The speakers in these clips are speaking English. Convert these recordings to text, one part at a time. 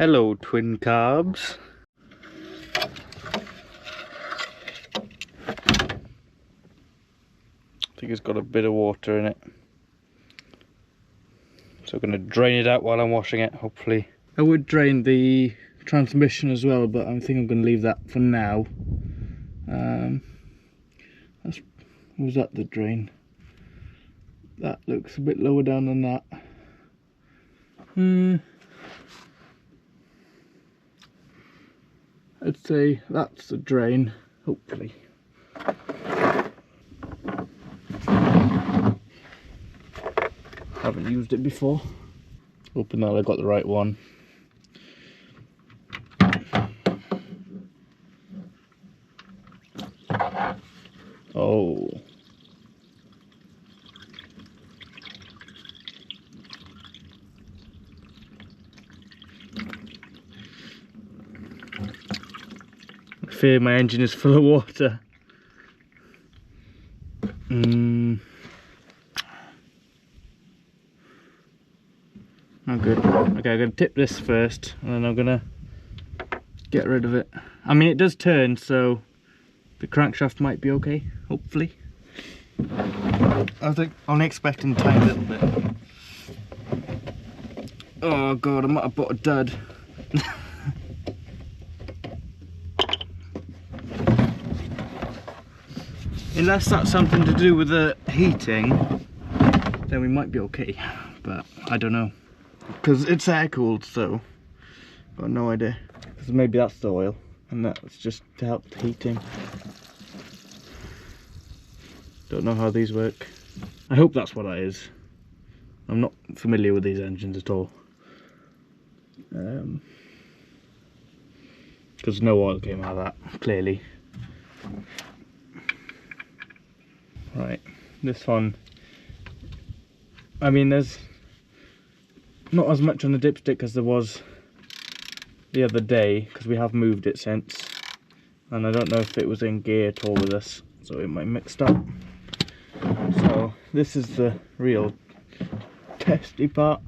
Hello, twin carbs. I think it's got a bit of water in it. So I'm going to drain it out while I'm washing it, hopefully. I would drain the transmission as well, but I think I'm going to leave that for now. Was that the drain? That looks a bit lower down than that. I'd say that's the drain, hopefully. Haven't used it before. Hoping that I got the right one. Oh. I fear my engine is full of water. Not good. Okay, I'm going to tip this first and then I'm going to get rid of it. I mean, it does turn, so the crankshaft might be okay, hopefully. I think I'm only expecting a tiny little bit. Oh god, I might have bought a dud. Unless that's something to do with the heating, then we might be okay, but I don't know. Because it's air cooled, so got no idea. Because maybe that's the oil, and that's just to help the heating. Don't know how these work. I hope that's what that is. I'm not familiar with these engines at all. Because no oil came out of that, clearly. Right, this one. I mean, there's not as much on the dipstick as there was the other day, because we have moved it since. And I don't know if it was in gear at all with us, so it might mixed up. So this is the real testy part.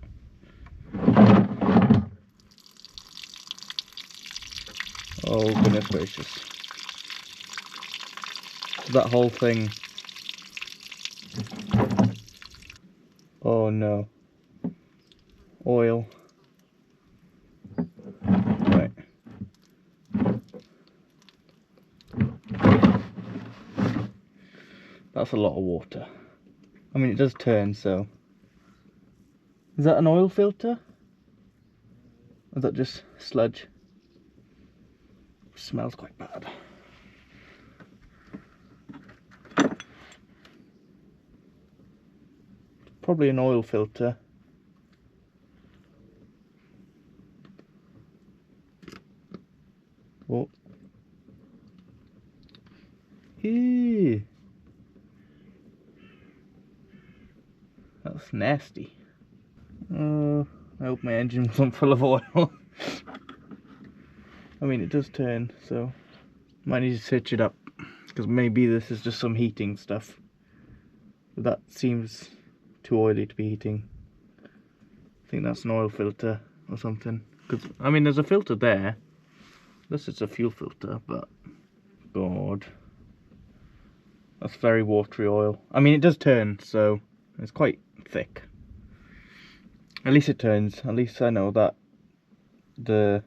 Oh goodness gracious. That whole thing. Oh no. Oil. Right. That's a lot of water. I mean, it does turn, so. Is that an oil filter? Or is that just sludge? It smells quite bad. Probably an oil filter. Oh. Ew. That's nasty. I hope my engine wasn't full of oil. I mean, it does turn, so might need to switch it up, because maybe this is just some heating stuff. But that seems too oily to be heating. I think that's an oil filter or something. Because I mean, there's a filter there. This is a fuel filter, but god, that's very watery oil. I mean, it does turn, so it's quite thick. At least it turns. At least I know that the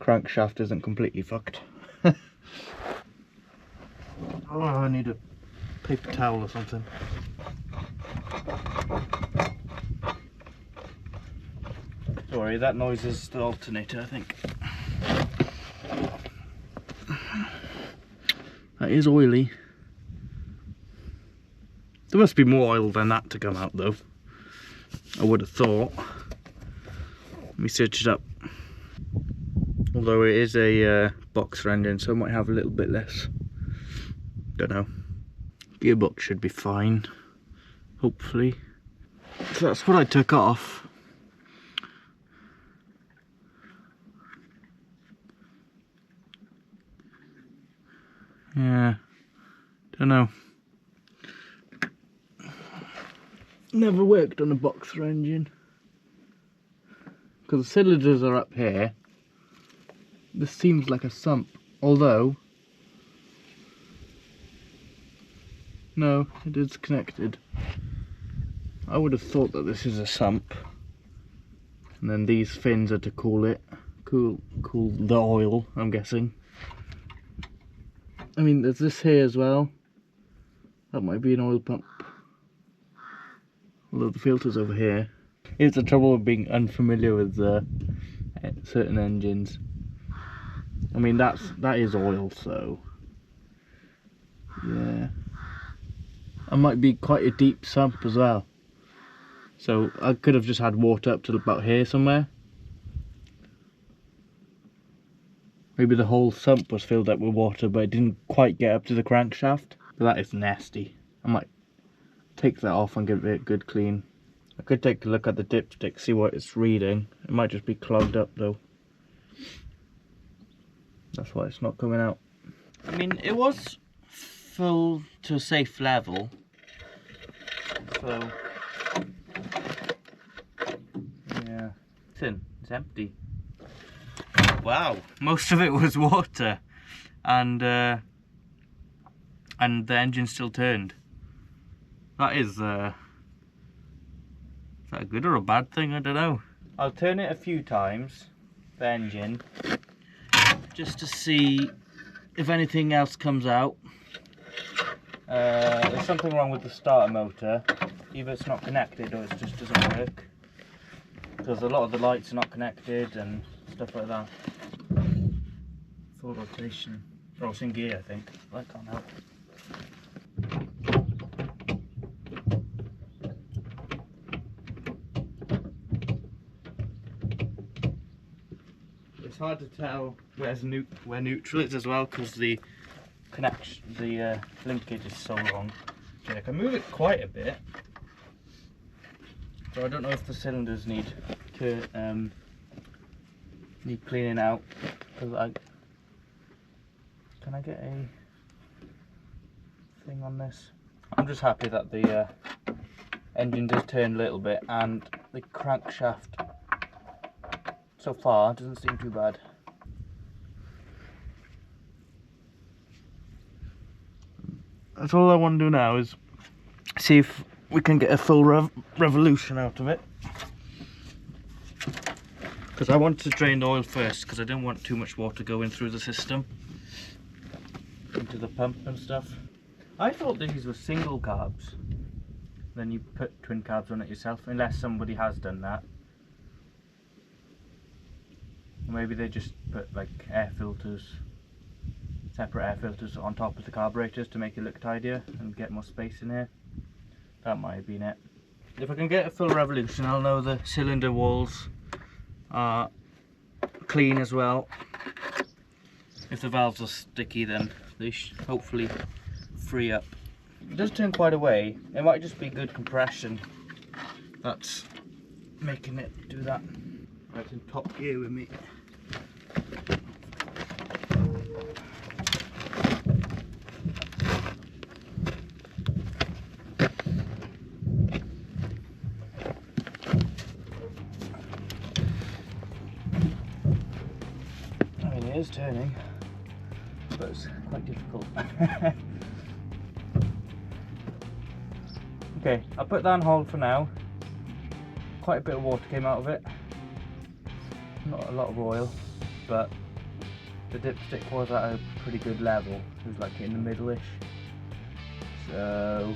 crankshaft isn't completely fucked. Oh, I need a paper towel or something. Sorry, that noise is the alternator, I think. That is oily. There must be more oil than that to come out though, I would have thought. Let me search it up. Although it is a boxer engine, so it might have a little bit less. Don't know. Gearbox should be fine, hopefully. So that's what I took off. Yeah, don't know. Never worked on a boxer engine. because the cylinders are up here. This seems like a sump, although no, it is connected. I would have thought that this is a sump, and then these fins are to cool it, cool the oil, I'm guessing. I mean, there's this here as well. That might be an oil pump. Although the filter's over here. It's the trouble with being unfamiliar with certain engines. I mean, that is oil, so yeah. It might be quite a deep sump as well. So I could have just had water up to about here somewhere. Maybe the whole sump was filled up with water, but it didn't quite get up to the crankshaft. But that is nasty. I might take that off and give it a good clean. I could take a look at the dipstick, see what it's reading. It might just be clogged up though. That's why it's not coming out. I mean, it was full to a safe level. So, yeah. It's empty. Wow, most of it was water. And the engine still turned. That is, is that a good or a bad thing? I don't know. I'll turn it a few times, the engine, just to see if anything else comes out. There's something wrong with the starter motor. Either it's not connected or it just doesn't work. Because a lot of the lights are not connected and stuff like that. Full rotation. Oh, it's in gear, I think. That can't help. It's hard to tell where neutral is as well, because the linkage is so long. Okay, I can move it quite a bit, so I don't know if the cylinders need cleaning out. Can I get a thing on this? I'm just happy that the engine does turn a little bit, and the crankshaft so far doesn't seem too bad. That's all I want to do now, is see if we can get a full revolution out of it. Because I want to drain the oil first, because I don't want too much water going through the system into the pump and stuff. I thought these were single carbs. Then you put twin carbs on it yourself, unless somebody has done that. Or maybe they just put like air filters, separate air filters on top of the carburetors to make it look tidier and get more space in here. That might have been it. If I can get a full revolution, I'll know the cylinder walls are clean as well. If the valves are sticky, then they should hopefully free up. It does turn quite a way. It might just be good compression that's making it do that. Right, in top gear with me. I mean, it is turning, but it's quite difficult. Okay, I'll put that on hold for now. Quite a bit of water came out of it. Not a lot of oil, but the dipstick was at a pretty good level. It was like in the middle-ish. So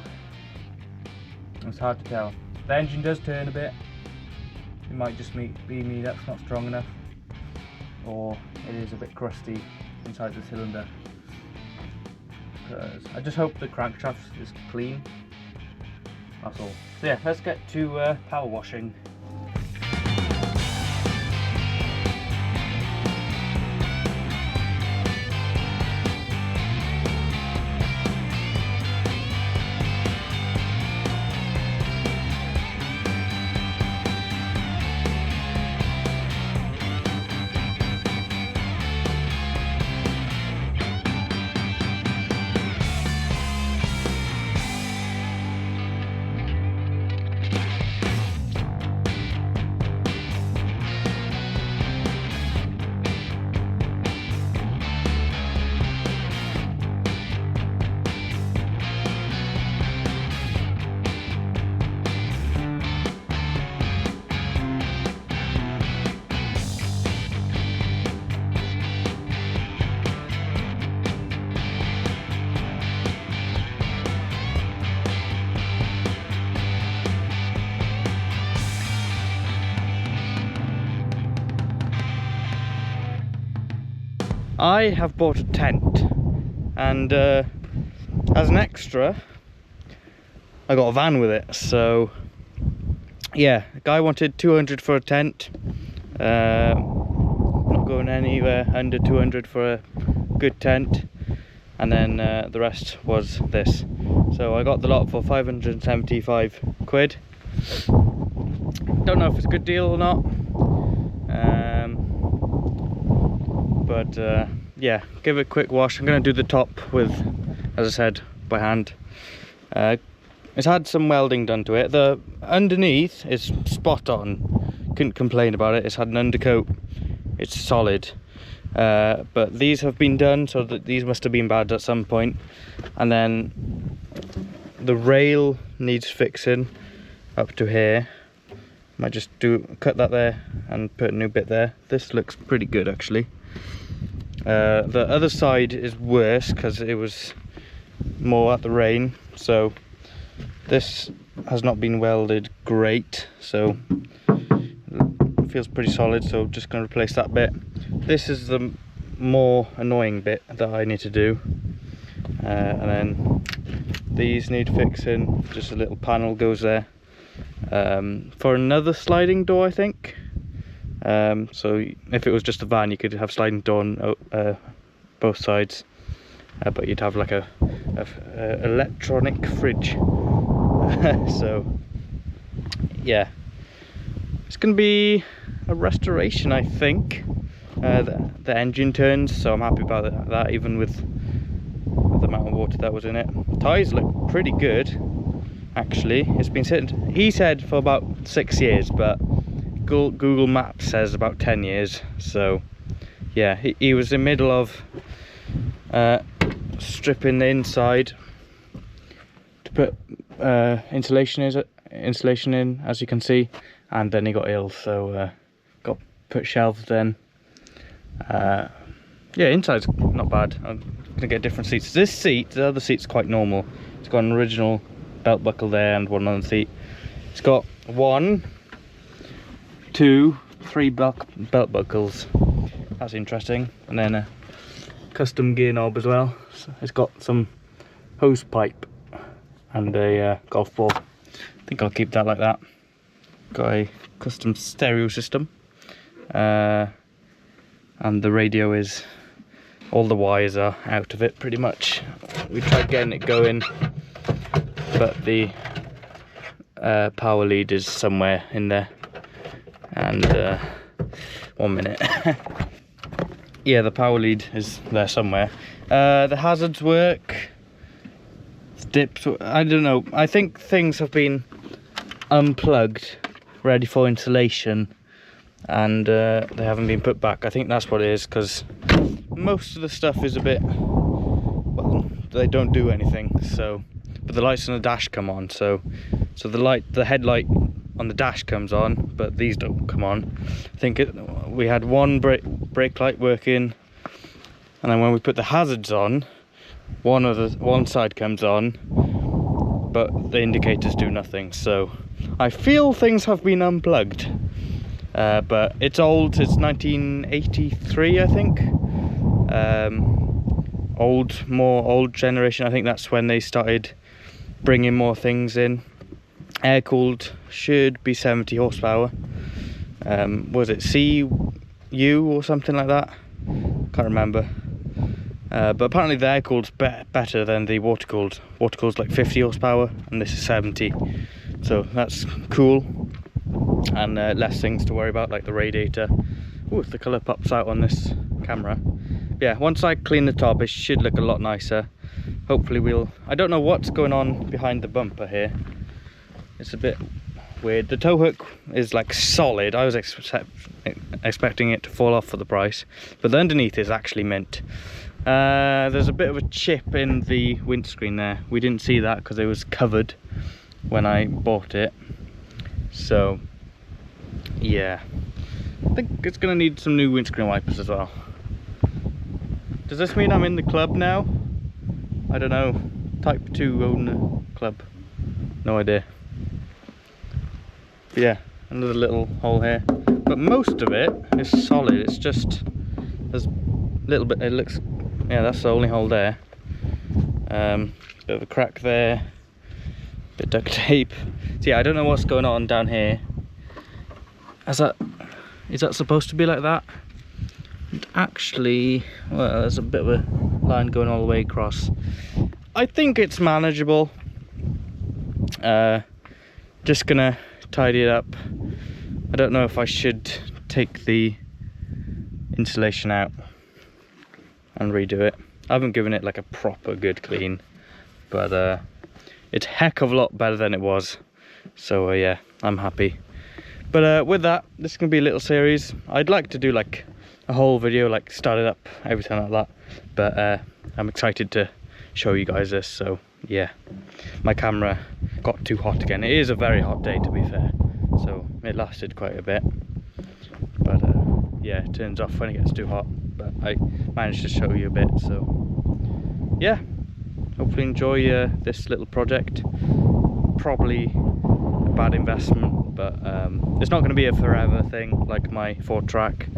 it's hard to tell. The engine does turn a bit. It might just be me that's not strong enough, or it is a bit crusty inside the cylinder. I just hope the crankshaft is clean. That's all. So yeah, let's get to power washing. I have bought a tent, and as an extra I got a van with it. So yeah, the guy wanted 200 for a tent. Not going anywhere under 200 for a good tent, and then the rest was this. So I got the lot for 575 quid. Don't know if it's a good deal or not, but yeah, give it a quick wash. I'm going to do the top with, as I said, by hand. It's had some welding done to it. The underneath is spot on, couldn't complain about it. It's had an undercoat, it's solid, but these have been done, so that these must have been bad at some point. And then the rail needs fixing up to here. Might just cut that there and put a new bit there. This looks pretty good actually. The other side is worse because it was more at the rain, so this has not been welded great, so it feels pretty solid. So just going to replace that bit. This is the more annoying bit that I need to do, and then these need fixing. Just a little panel goes there for another sliding door, I think. So if it was just a van, you could have sliding door on both sides, but you'd have like a electronic fridge. So yeah, it's gonna be a restoration, I think. The engine turns, so I'm happy about that, even with the amount of water that was in it. Tyres look pretty good actually. It's been sitting, he said, for about 6 years, but Google Maps says about 10 years. So yeah, he was in the middle of stripping the inside to put insulation in, as you can see, and then he got ill, so got put shelves then. Yeah, inside's not bad. I'm gonna get different seats. This seat, the other seat's quite normal. It's got an original belt buckle there and one on the seat. It's got 1, 2, 3 belt buckles. That's interesting. And then a custom gear knob as well. So it's got some hose pipe and a golf ball. I think I'll keep that like that. Got a custom stereo system, and the radio is, all the wires are out of it pretty much. We tried getting it going, but the power lead is somewhere in there. And 1 minute. Yeah, the power lead is there somewhere. The hazards work. The dips, I don't know. I think things have been unplugged, ready for installation, and they haven't been put back. I think that's what it is, because most of the stuff is a bit, well, they don't do anything. So, but the lights on the dash come on. So the headlight on the dash comes on, but these don't come on. I think we had one brake light working, and then when we put the hazards on, one side comes on, but the indicators do nothing. So I feel things have been unplugged, but it's old. It's 1983, I think. More old generation. I think that's when they started bringing more things in. Aircooled, should be 70 horsepower. Was it CU or something like that? Can't remember. But apparently the air-cooled's better than the water-cooled. Water-cooled's like 50 horsepower and this is 70. So that's cool. And less things to worry about, like the radiator. Ooh, the colour pops out on this camera. Yeah, once I clean the top, it should look a lot nicer. Hopefully I don't know what's going on behind the bumper here. It's a bit weird. The tow hook is like solid. I was expecting it to fall off for the price, but the underneath is actually mint. There's a bit of a chip in the windscreen there. We didn't see that because it was covered when I bought it. So yeah, I think it's gonna need some new windscreen wipers as well. Does this mean I'm in the club now? I don't know. Type 2 owner club. No idea. But yeah, another little hole here. But most of it is solid. It's just there's little bit, it looks, yeah, that's the only hole there. Bit of a crack there, bit of duct tape. So yeah, I don't know what's going on down here. Is that supposed to be like that? And actually, well, there's a bit of a line going all the way across. I think it's manageable. Just gonna tidy it up. I don't know if I should take the insulation out and redo it. I haven't given it like a proper good clean, but it's a heck of a lot better than it was. So yeah, I'm happy. But with that, this is gonna be a little series. I'd like to do like a whole video, like start it up, everything like that. But I'm excited to show you guys this. So yeah, my camera got too hot again. It is a very hot day, to be fair. So it lasted quite a bit. But yeah, it turns off when it gets too hot. But I managed to show you a bit. So yeah, hopefully enjoy this little project. Probably a bad investment, but it's not going to be a forever thing like my 4-track.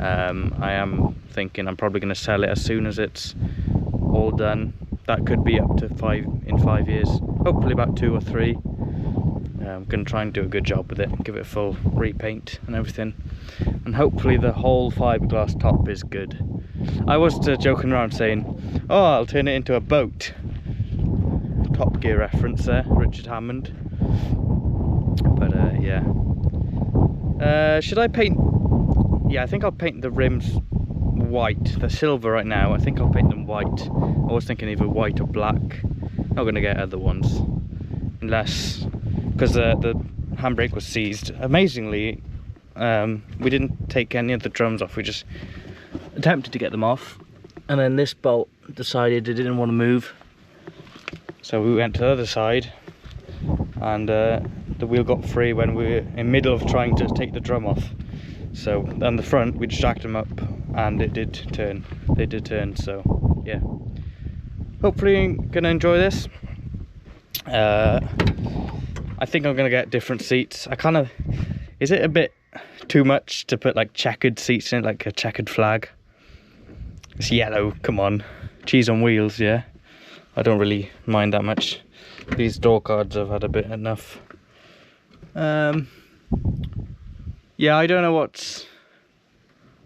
I am thinking I'm probably going to sell it as soon as it's all done. That could be up to 5 years, hopefully about 2 or 3. I'm going to try and do a good job with it, give it a full repaint and everything, and hopefully the whole fiberglass top is good. I was joking around saying, oh, I'll turn it into a boat. Top Gear reference there, Richard Hammond. But yeah, should I paint? Yeah, I think I'll paint the rims white. They're silver right now. I think I'll paint them white. I was thinking either white or black. Not gonna get other ones unless, because the handbrake was seized. Amazingly, we didn't take any of the drums off. We just attempted to get them off, and then this bolt decided it didn't want to move. So we went to the other side, and the wheel got free when we were in the middle of trying to take the drum off. So on the front, we jacked them up, and it did turn. They did turn. So yeah, hopefully you're gonna enjoy this. I think I'm gonna get different seats. Is it a bit too much to put like checkered seats in, like a checkered flag? It's yellow. Come on, cheese on wheels. Yeah. I don't really mind that much. These door cards have had a bit enough. Yeah, I don't know it's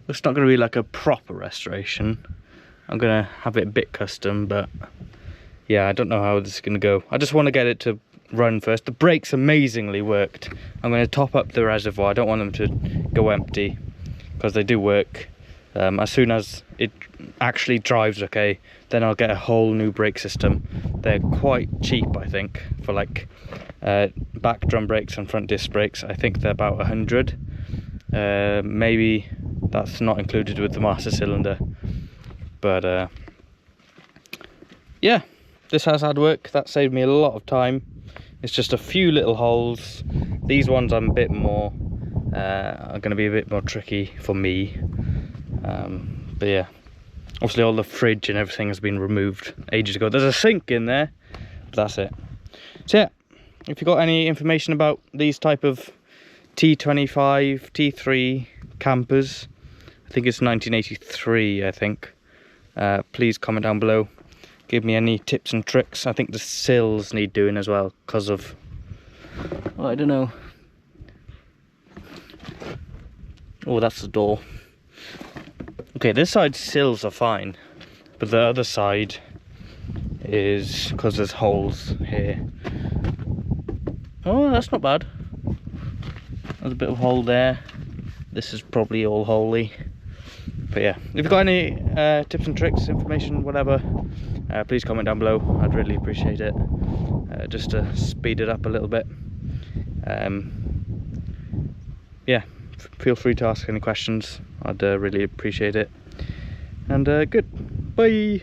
not going to be like a proper restoration. I'm going to have it a bit custom, but yeah, I don't know how this is going to go. I just want to get it to run first. The brakes amazingly worked. I'm going to top up the reservoir. I don't want them to go empty because they do work. As soon as it actually drives okay, then I'll get a whole new brake system. They're quite cheap, I think, for like back drum brakes and front disc brakes. I think they're about 100. Maybe that's not included with the master cylinder. But yeah, this has had work. That saved me a lot of time. It's just a few little holes. These ones I'm a bit more are going to be a bit more tricky for me. But yeah, obviously all the fridge and everything has been removed ages ago. There's a sink in there, but that's it. So yeah, if you've got any information about these type of T25, T3 campers, I think it's 1983, I think, please comment down below. Give me any tips and tricks. I think the sills need doing as well because of, well, I don't know. Oh, that's the door. Okay, this side's sills are fine, but the other side is because there's holes here. Oh, that's not bad. There's a bit of hole there. This is probably all holy. But yeah, if you've got any tips and tricks, information, whatever, please comment down below. I'd really appreciate it, just to speed it up a little bit. Yeah, feel free to ask any questions. I'd really appreciate it. And good. Bye.